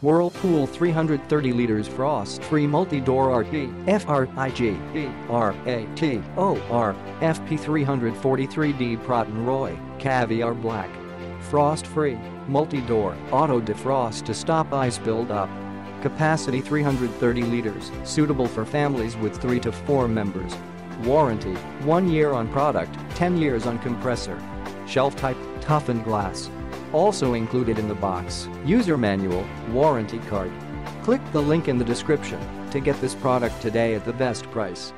Whirlpool 330 liters frost-free multi-door RTFRIGERATOR FP343D PROTTON Roy Caviar Black. Frost-free, multi-door, auto defrost to stop ice build-up. Capacity 330 liters, suitable for families with 3 to 4 members. Warranty, 1 year on product, 10 years on compressor. Shelf type, toughened glass. Also included in the box, user manual, warranty card. Click the link in the description to get this product today at the best price.